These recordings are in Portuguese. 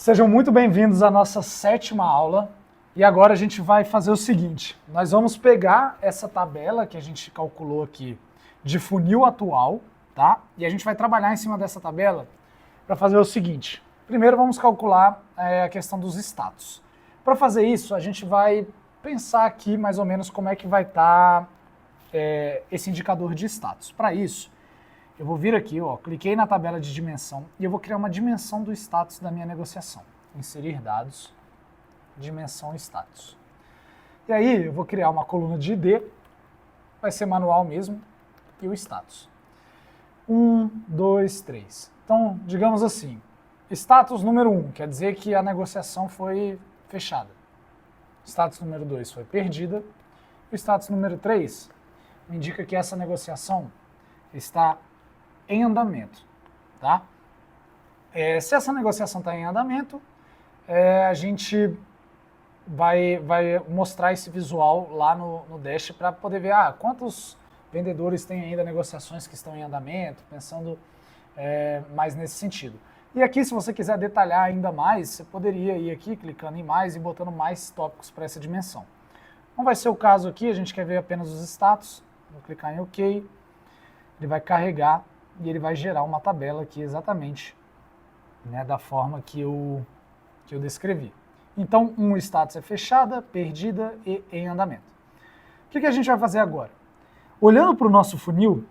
Sejam muito bem-vindos à nossa 7ª aula. E agora a gente vai fazer o seguinte, nós vamos pegar essa tabela que a gente calculou aqui de funil atual, tá? E a gente vai trabalhar em cima dessa tabela para fazer o seguinte. Primeiro vamos calcular a questão dos status. Para fazer isso, a gente vai pensar aqui mais ou menos como é que vai estar esse indicador de status. Para isso, eu vou vir aqui, ó, cliquei na tabela de dimensão e eu vou criar uma dimensão do status da minha negociação. Inserir dados, dimensão status. E aí eu vou criar uma coluna de ID, vai ser manual mesmo, e o status. 1, 2, 3. Então, digamos assim, status número 1 quer dizer que a negociação foi fechada. Status número 2 foi perdida. O status número 3 indica que essa negociação está em andamento, tá? Se essa negociação está em andamento, a gente vai mostrar esse visual lá no Dash para poder ver quantos vendedores têm ainda negociações que estão em andamento, pensando mais nesse sentido. E aqui, se você quiser detalhar ainda mais, você poderia ir aqui clicando em mais e botando mais tópicos para essa dimensão. Não vai ser o caso aqui, a gente quer ver apenas os status. Vou clicar em OK, ele vai carregar e ele vai gerar uma tabela aqui exatamente, né, da forma que eu descrevi. Então, status é fechada, perdida e em andamento. O que a gente vai fazer agora? Olhando para o nosso funil,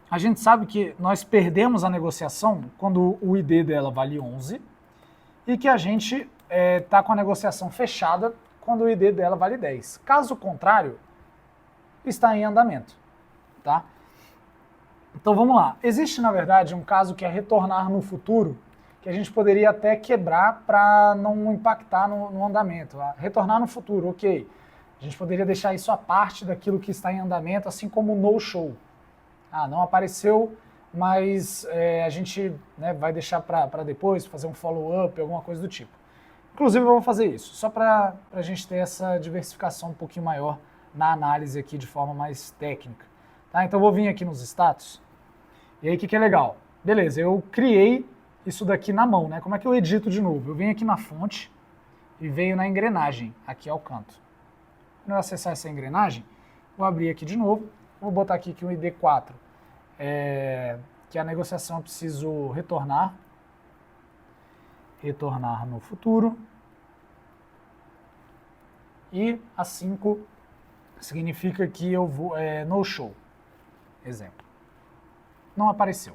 a gente sabe que nós perdemos a negociação quando o ID dela vale 11 e que a gente está com a negociação fechada quando o ID dela vale 10. Caso contrário, está em andamento, tá? Então vamos lá. Existe, na verdade, um caso que é retornar no futuro, que a gente poderia até quebrar para não impactar no andamento. Retornar no futuro, ok. A gente poderia deixar isso à parte daquilo que está em andamento, assim como o no-show. Não apareceu, mas a gente vai deixar para depois, fazer um follow-up, alguma coisa do tipo. Inclusive, eu vou fazer isso, só para a gente ter essa diversificação um pouquinho maior na análise aqui de forma mais técnica. Tá? Então, eu vou vir aqui nos status. E aí, o que é legal? Beleza, eu criei isso daqui na mão, né? Como é que eu edito de novo? Eu venho aqui na fonte e venho na engrenagem, aqui ao canto. Quando eu acessar essa engrenagem, vou abrir aqui de novo, vou botar aqui que o ID4, que a negociação eu preciso retornar no futuro, e a 5 significa que eu vou, no show, exemplo. Não apareceu.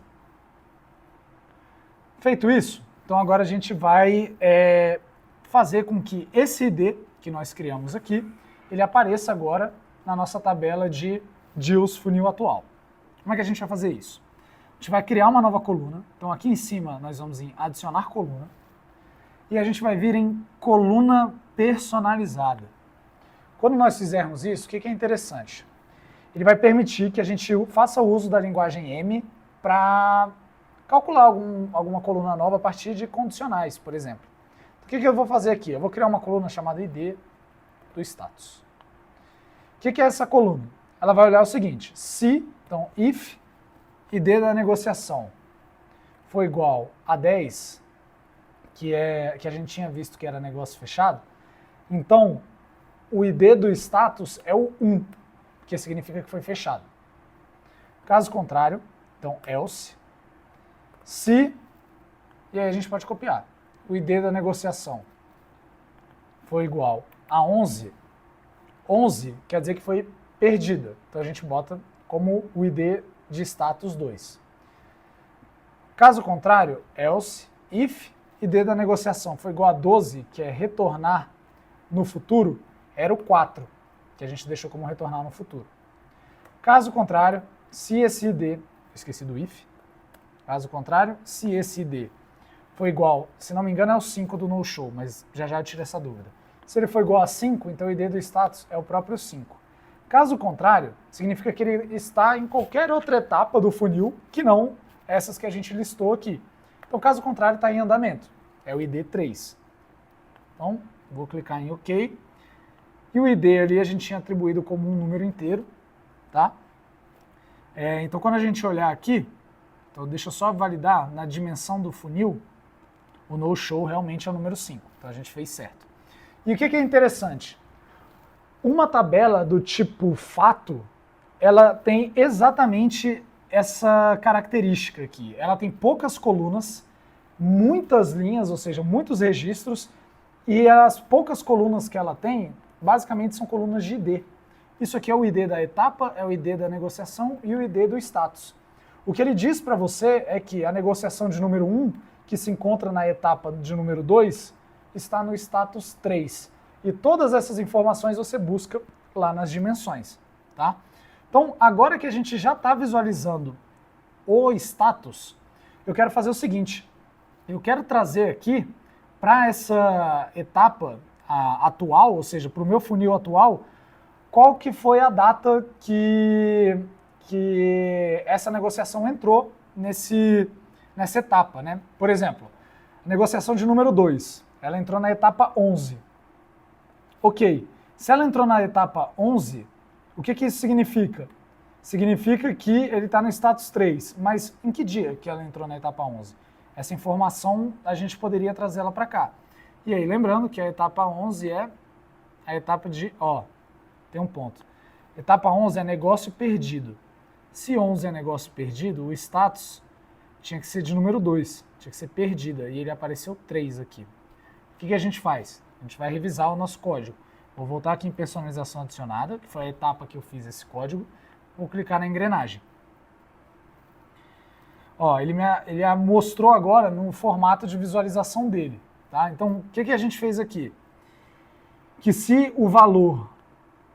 Feito isso, então agora a gente vai fazer com que esse ID que nós criamos aqui, ele apareça agora na nossa tabela de deals funil atual. Como é que a gente vai fazer isso? A gente vai criar uma nova coluna, então aqui em cima nós vamos em adicionar coluna, e a gente vai vir em coluna personalizada. Quando nós fizermos isso, o que é interessante? Ele vai permitir que a gente faça uso da linguagem M para calcular alguma coluna nova a partir de condicionais, por exemplo. O que eu vou fazer aqui? Eu vou criar uma coluna chamada ID do status. O que é essa coluna? Ela vai olhar o seguinte, se, então, if ID da negociação for igual a 10, que a gente tinha visto que era negócio fechado, então o ID do status é o 1, que significa que foi fechado. Caso contrário, então else, se, e aí a gente pode copiar, o ID da negociação foi igual a 11, 11 quer dizer que foi perdida, então a gente bota como o ID de status 2. Caso contrário, else, if ID da negociação foi igual a 12, que é retornar no futuro, era o 4, que a gente deixou como retornar no futuro. Caso contrário, se esse ID, esqueci do if, caso contrário, se esse ID for igual, se não me engano é o 5 do no-show, mas já eu tiro essa dúvida. Se ele for igual a 5, então o ID do status é o próprio 5. Caso contrário, significa que ele está em qualquer outra etapa do funil que não essas que a gente listou aqui. Então, caso contrário, está em andamento. É o ID 3. Então, vou clicar em OK. E o ID ali a gente tinha atribuído como um número inteiro, tá? Então, quando a gente olhar aqui, então deixa eu só validar na dimensão do funil, O no-show realmente é o número 5, então a gente fez certo. E o que é interessante? Uma tabela do tipo fato, ela tem exatamente essa característica aqui. Ela tem poucas colunas, muitas linhas, ou seja, muitos registros, e as poucas colunas que ela tem, basicamente são colunas de ID. Isso aqui é o ID da etapa, é o ID da negociação e o ID do status. O que ele diz para você é que a negociação de número 1, que se encontra na etapa de número 2, está no status 3. E todas essas informações você busca lá nas dimensões, tá? Então, agora que a gente já está visualizando o status, eu quero fazer o seguinte. Eu quero trazer aqui para essa etapa atual, ou seja, para o meu funil atual, qual que foi a data que essa negociação entrou nessa etapa, né? Por exemplo, a negociação de número 2, ela entrou na etapa 11. Ok, se ela entrou na etapa 11, o que isso significa? Significa que ele está no status 3, mas em que dia que ela entrou na etapa 11? Essa informação a gente poderia trazê-la para cá. E aí, lembrando que a etapa 11 é a etapa de... tem um ponto. Etapa 11 é negócio perdido. Se 11 é negócio perdido, o status tinha que ser de número 2, tinha que ser perdida, e ele apareceu 3 aqui. O que a gente faz? A gente vai revisar o nosso código. Vou voltar aqui em personalização adicionada, que foi a etapa que eu fiz esse código. Vou clicar na engrenagem. Ele mostrou agora no formato de visualização dele. Tá? Então, o que a gente fez aqui? Que se o valor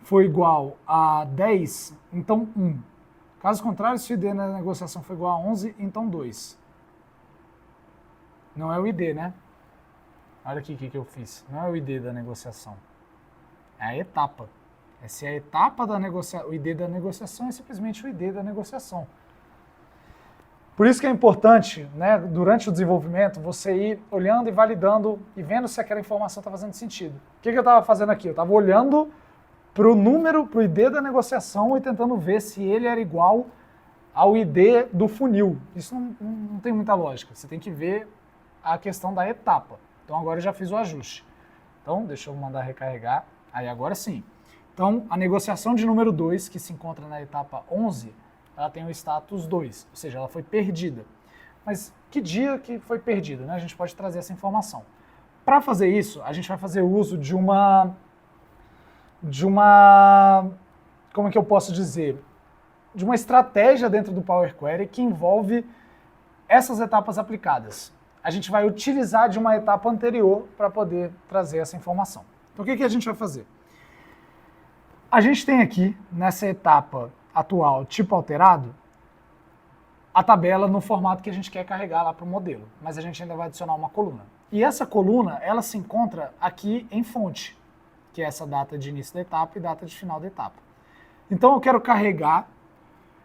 for igual a 10, então 1. Caso contrário, se o ID na negociação for igual a 11, então 2. Não é o ID, né? Olha aqui o que eu fiz. Não é o ID da negociação. É a etapa. Essa é a etapa da negociação. O ID da negociação é simplesmente o ID da negociação. Por isso que é importante, né, durante o desenvolvimento, você ir olhando e validando e vendo se aquela informação está fazendo sentido. O que eu estava fazendo aqui? Eu estava olhando para o número, para o ID da negociação e tentando ver se ele era igual ao ID do funil. Isso não tem muita lógica. Você tem que ver a questão da etapa. Então agora eu já fiz o ajuste. Então deixa eu mandar recarregar. Aí agora sim. Então a negociação de número 2, que se encontra na etapa 11, ela tem o status 2, ou seja, ela foi perdida. Mas que dia que foi perdida, né? A gente pode trazer essa informação. Para fazer isso, a gente vai fazer uso de uma, como é que eu posso dizer? De uma estratégia dentro do Power Query que envolve essas etapas aplicadas. A gente vai utilizar de uma etapa anterior para poder trazer essa informação. Então o que a gente vai fazer? A gente tem aqui, nessa etapa atual, tipo alterado, a tabela no formato que a gente quer carregar lá para o modelo, mas a gente ainda vai adicionar uma coluna. E essa coluna, ela se encontra aqui em fonte, que é essa data de início da etapa e data de final da etapa. Então eu quero carregar,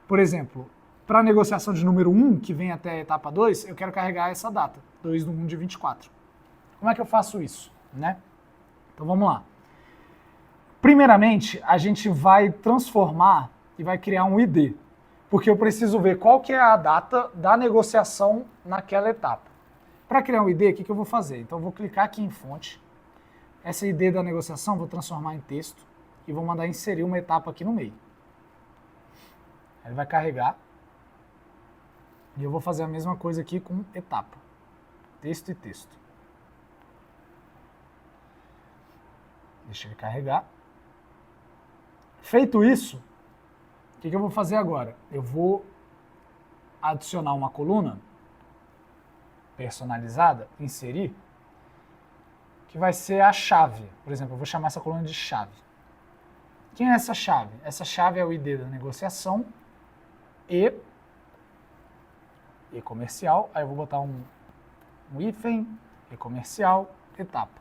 por exemplo, para a negociação de número 1, que vem até a etapa 2, eu quero carregar essa data, 2/1/24. Como é que eu faço isso, né? Então vamos lá. Primeiramente, a gente vai transformar e vai criar um ID, porque eu preciso ver qual que é a data da negociação naquela etapa. Para criar um ID, o que eu vou fazer? Então eu vou clicar aqui em fonte, essa ID da negociação vou transformar em texto e vou mandar inserir uma etapa aqui no meio. Ele vai carregar e eu vou fazer a mesma coisa aqui com etapa, texto e texto. Deixa ele carregar. Feito isso, o que eu vou fazer agora? Eu vou adicionar uma coluna personalizada, inserir, que vai ser a chave. Por exemplo, eu vou chamar essa coluna de chave. Quem é essa chave? Essa chave é o ID da negociação e comercial. Aí eu vou botar um hífen, e comercial, etapa.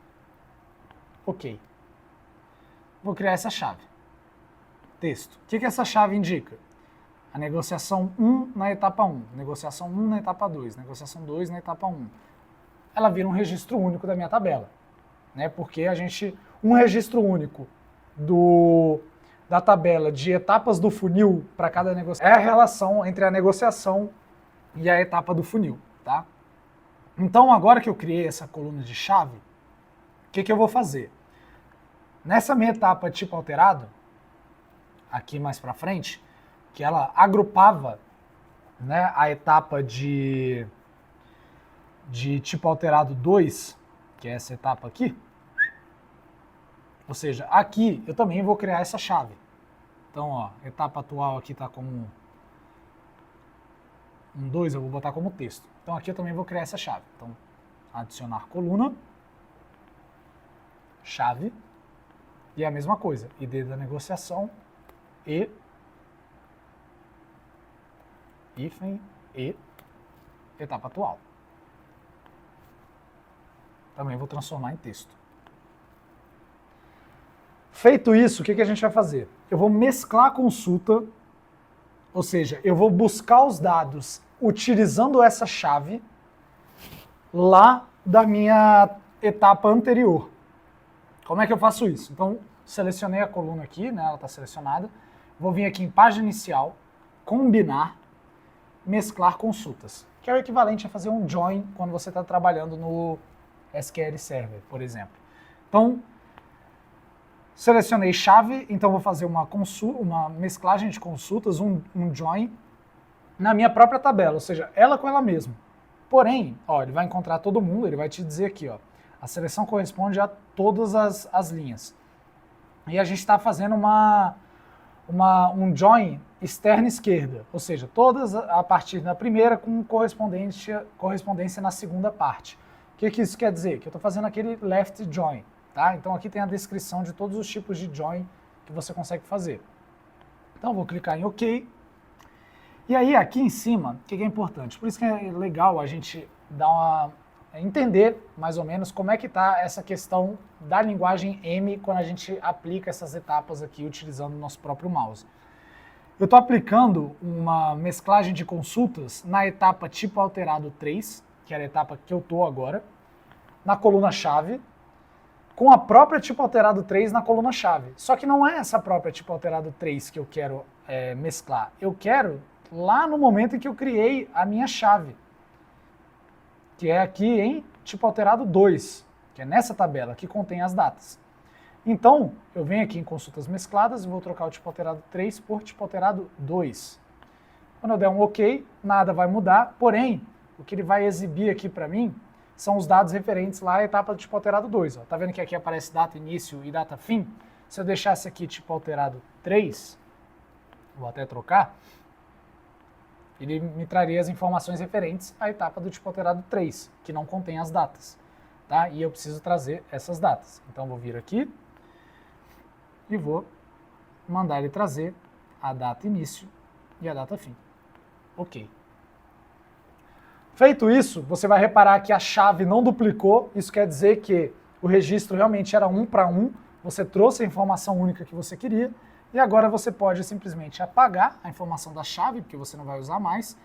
Ok. Vou criar essa chave. Texto. O que essa chave indica? A negociação 1 na etapa 1, negociação 1 na etapa 2, negociação 2 na etapa 1. Ela vira um registro único da minha tabela, né? Porque um registro único da tabela de etapas do funil para cada negociação é a relação entre a negociação e a etapa do funil, tá? Então, agora que eu criei essa coluna de chave, o que eu vou fazer? Nessa minha etapa tipo alterado, aqui mais para frente, que ela agrupava, né, a etapa de tipo alterado 2, que é essa etapa aqui, ou seja, aqui eu também vou criar essa chave. Então, ó, etapa atual aqui está como um 2, eu vou botar como texto. Então aqui eu também vou criar essa chave. Então, adicionar coluna, chave, e é a mesma coisa, ID da negociação, e, hífen, e, etapa atual. Também vou transformar em texto. Feito isso, o que a gente vai fazer? Eu vou mesclar a consulta, ou seja, eu vou buscar os dados utilizando essa chave lá da minha etapa anterior. Como é que eu faço isso? Então, selecionei a coluna aqui, né, ela está selecionada. Vou vir aqui em página inicial, combinar, mesclar consultas, que é o equivalente a fazer um join quando você está trabalhando no SQL Server, por exemplo. Então, selecionei chave, então vou fazer uma mesclagem de consultas, um join, na minha própria tabela, ou seja, ela com ela mesma. Porém, ó, ele vai encontrar todo mundo, ele vai te dizer aqui, ó, a seleção corresponde a todas as linhas. E a gente está fazendo um join externa esquerda, ou seja, todas a partir da primeira com correspondência na segunda parte. O que isso quer dizer? Que eu estou fazendo aquele left join. Tá? Então aqui tem a descrição de todos os tipos de join que você consegue fazer. Então vou clicar em OK. E aí aqui em cima, o que é importante? Por isso que é legal a gente entender mais ou menos como é que está essa questão da linguagem M quando a gente aplica essas etapas aqui utilizando o nosso próprio mouse. Eu estou aplicando uma mesclagem de consultas na etapa tipo alterado 3, que é a etapa que eu estou agora, na coluna chave, com a própria tipo alterado 3 na coluna chave. Só que não é essa própria tipo alterado 3 que eu quero mesclar. Eu quero lá no momento em que eu criei a minha chave, que é aqui em tipo alterado 2, que é nessa tabela que contém as datas. Então, eu venho aqui em consultas mescladas e vou trocar o tipo alterado 3 por tipo alterado 2. Quando eu der um OK, nada vai mudar, porém, o que ele vai exibir aqui para mim são os dados referentes lá à etapa do tipo alterado 2. Ó. Tá vendo que aqui aparece data início e data fim? Se eu deixasse aqui tipo alterado 3, vou até trocar, ele me traria as informações referentes à etapa do tipo alterado 3, que não contém as datas. Tá? E eu preciso trazer essas datas. Então vou vir aqui e vou mandar ele trazer a data início e a data fim. OK. Feito isso, você vai reparar que a chave não duplicou, isso quer dizer que o registro realmente era 1 para 1, você trouxe a informação única que você queria, e agora você pode simplesmente apagar a informação da chave, porque você não vai usar mais,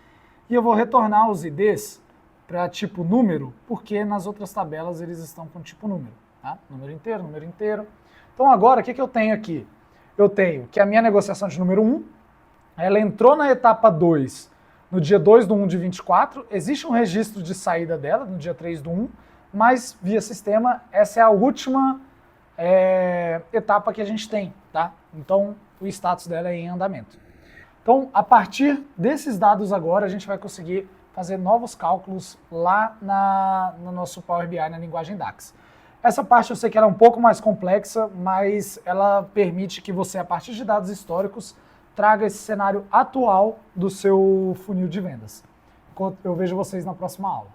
e eu vou retornar os IDs para tipo número, porque nas outras tabelas eles estão com tipo número, tá? Número inteiro, número inteiro. Então agora, o que eu tenho aqui? Eu tenho que a minha negociação de número 1, ela entrou na etapa 2, no dia 2/1 de 24, existe um registro de saída dela, no dia 3/1, mas via sistema, essa é a última etapa que a gente tem, tá? Então, o status dela é em andamento. Então, a partir desses dados agora, a gente vai conseguir fazer novos cálculos lá no nosso Power BI, na linguagem DAX. Essa parte eu sei que ela é um pouco mais complexa, mas ela permite que você, a partir de dados históricos, traga esse cenário atual do seu funil de vendas. Eu vejo vocês na próxima aula.